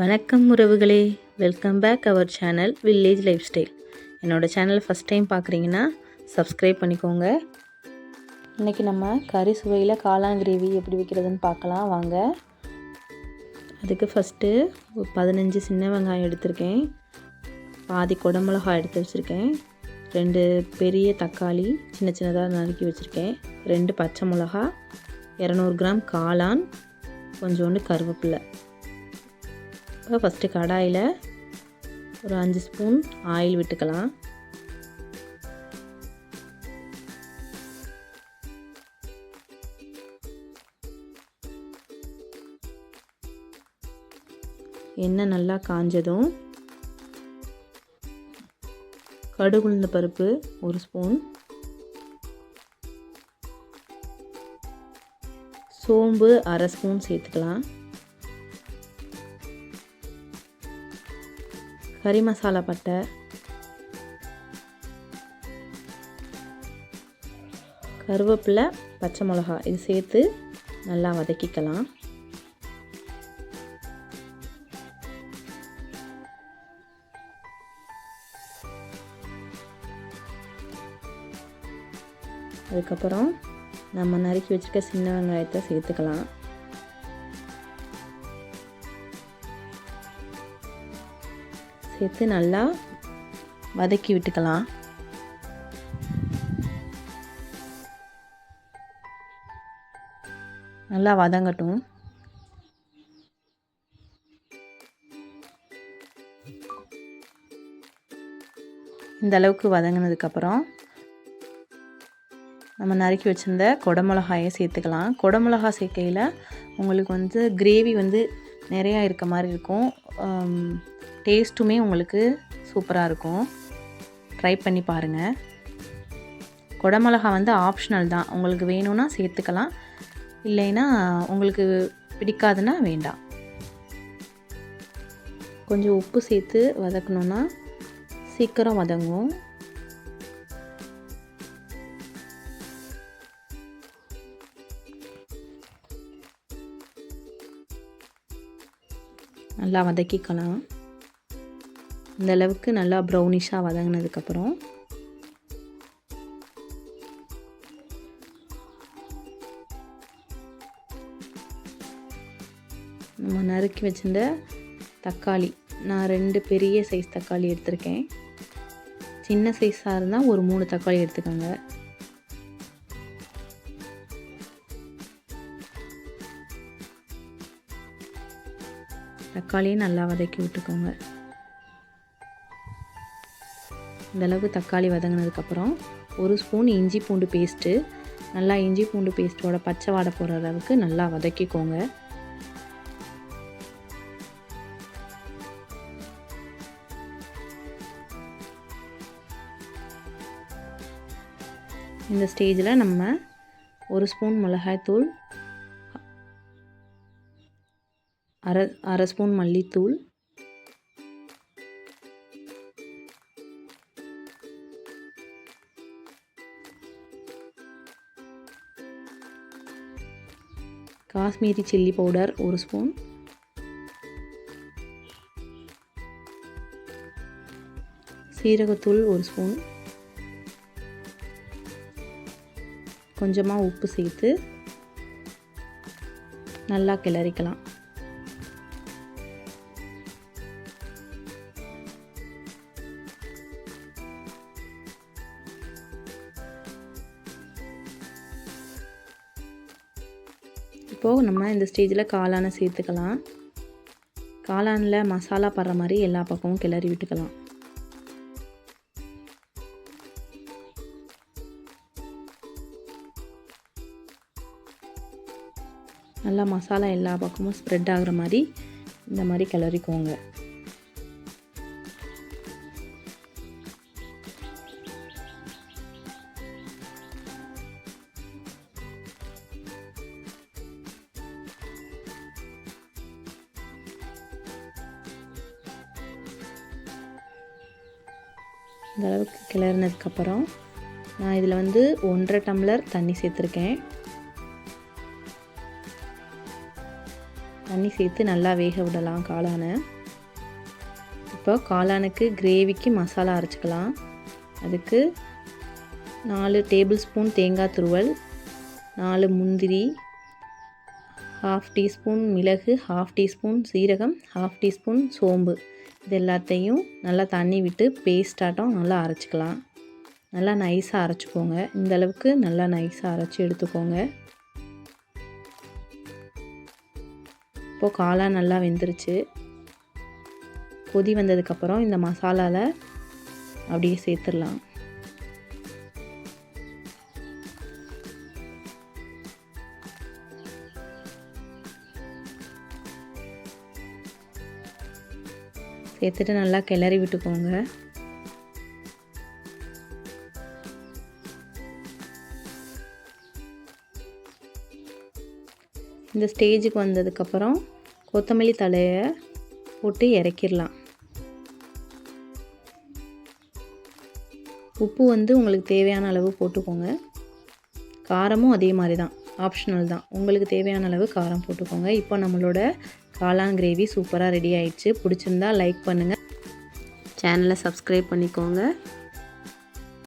வணக்கம் உறவுகளே, welcome back our channel village life style. என்னோடய சேனலை ஃபஸ்ட் டைம் பார்க்குறீங்கன்னா சப்ஸ்கிரைப் பண்ணிக்கோங்க. இன்றைக்கி நம்ம கறி சுவையில் காளான் கிரேவி எப்படி வைக்கிறதுன்னு பார்க்கலாம் வாங்க. அதுக்கு ஃபஸ்ட்டு 15 சின்ன வெங்காயம் எடுத்திருக்கேன், பாதி குடமிளகாய் எடுத்து வச்சுருக்கேன், 2 பெரிய தக்காளி சின்ன சின்னதாக நறுக்கி வச்சுருக்கேன், 2 பச்சை மிளகா, 200 கிராம் காளான், கொஞ்சோண்டு கருவேப்பிலை. இப்போ ஃபஸ்ட்டு கடாயில் ஒரு 5 ஸ்பூன் ஆயில் விட்டுக்கலாம். எண்ணெய் நல்லா காஞ்சதும் கடுகு உளுந்த பருப்பு 1 ஸ்பூன், சோம்பு 1/2 ஸ்பூன் சேர்த்துக்கலாம். கறி மசாலா பட்டை, கருவேப்பிலை, பச்சை மிளகா இது சேர்த்து நல்லா வதக்கிக்கலாம். அதுக்கப்புறம் நம்ம நறுக்கி வச்சுருக்க சின்ன வெங்காயத்தை சேர்த்துக்கலாம். சேர்த்து நல்லா வதக்கி விட்டுக்கலாம். நல்லா வதங்கட்டும். இந்த அளவுக்கு வதங்கினதுக்கப்புறம் நம்ம நறுக்கி வச்சுருந்த குடமிளகாயை சேர்த்துக்கலாம். குடமிளகாய் சேர்க்கையில் உங்களுக்கு கிரேவி நிறையா இருக்க மாதிரி இருக்கும், டேஸ்ட்டுமே உங்களுக்கு சூப்பராக இருக்கும். ட்ரை பண்ணி பாருங்கள். குடமிளகாய் ஆப்ஷனல் தான், உங்களுக்கு வேணும்னா சேர்த்துக்கலாம், இல்லைன்னா உங்களுக்கு பிடிக்காதுன்னா வேண்டாம். கொஞ்சம் உப்பு சேர்த்து வதக்கணுன்னா சீக்கிரம் வதங்கும். நல்லா வதக்கிக்கலாம். இந்த அளவுக்கு நல்லா ப்ரௌனிஷாக வதங்கினதுக்கப்புறம் நம்ம நறுக்கி வச்சிருந்த தக்காளி, நான் 2 பெரிய சைஸ் தக்காளி எடுத்திருக்கேன், சின்ன சைஸாக இருந்தால் ஒரு 3 தக்காளி எடுத்துக்கோங்க. தக்காளியை நல்லா வதக்கி விட்டுக்கோங்க. இந்தளவுக்கு தக்காளி வதங்கினதுக்கப்புறம் 1 ஸ்பூன் இஞ்சி பூண்டு பேஸ்ட்டு, நல்லா இஞ்சி பூண்டு பேஸ்ட்டோட பச்சை வாடை போகிற அளவுக்கு நல்லா வதக்கிக்கோங்க. இந்த ஸ்டேஜில் நம்ம 1 ஸ்பூன் மிளகாய்த்தூள், அரை ஸ்பூன் மல்லித்தூள், காஷ்மீரி சில்லி பவுடர் 1 ஸ்பூன், சீரகத்தூள் 1 ஸ்பூன், கொஞ்சமாக உப்பு சேர்த்து நல்லா கிளறிக்கலாம். இப்போது நம்ம இந்த ஸ்டேஜில் காளானை சேர்த்துக்கலாம். காளானில் மசாலா படுற மாதிரி எல்லா பக்கமும் கிளறி விட்டுக்கலாம். நல்லா மசாலா எல்லா பக்கமும் ஸ்ப்ரெட் ஆகுற மாதிரி இந்த மாதிரி கிளறிக்கோங்க. இந்த அளவுக்கு கிளறினதுக்கப்புறம் நான் இதில் 1.5 டம்ளர் தண்ணி சேர்த்துருக்கேன். தண்ணி சேர்த்து நல்லா வேக விடலாம் காளானை. இப்போ காளானுக்கு கிரேவிக்கு மசாலா அரைச்சிக்கலாம். அதுக்கு 4 டேபிள் ஸ்பூன் தேங்காய் துருவல், 4 முந்திரி, 1/2 டீஸ்பூன் மிளகு, 1/2 டீஸ்பூன் சீரகம், 1/2 டீஸ்பூன் சோம்பு, இது எல்லாத்தையும் நல்லா தண்ணி விட்டு பேஸ்டாட்டம் நல்லா அரைச்சிக்கலாம். நல்லா நைஸாக அரைச்சிக்கோங்க. இந்த அளவுக்கு நல்லா நைஸாக அரைச்சி எடுத்துக்கோங்க. இப்போது காளான் நல்லா வெந்துருச்சு. கொதி வந்ததுக்கப்புறம் இந்த மசாலாவில் அப்படியே சேர்த்துடலாம். சேர்த்துட்டு நல்லா கிளறி விட்டுக்கோங்க. இந்த ஸ்டேஜுக்கு வந்ததுக்கப்புறம் கொத்தமல்லி தழையை போட்டு இறக்கிடலாம். உப்பு உங்களுக்கு தேவையான அளவு போட்டுக்கோங்க. காரமும் அதே மாதிரி தான், ஆப்ஷனல் தான். உங்களுக்கு தேவையான அளவு காரம் போட்டுக்கோங்க. இப்போ நம்மளோட காளான் கிரேவி சூப்பராக ரெடி ஆயிடுச்சு. பிடிச்சிருந்தா லைக் பண்ணுங்கள், சேனலை சப்ஸ்கிரைப் பண்ணிக்கோங்க.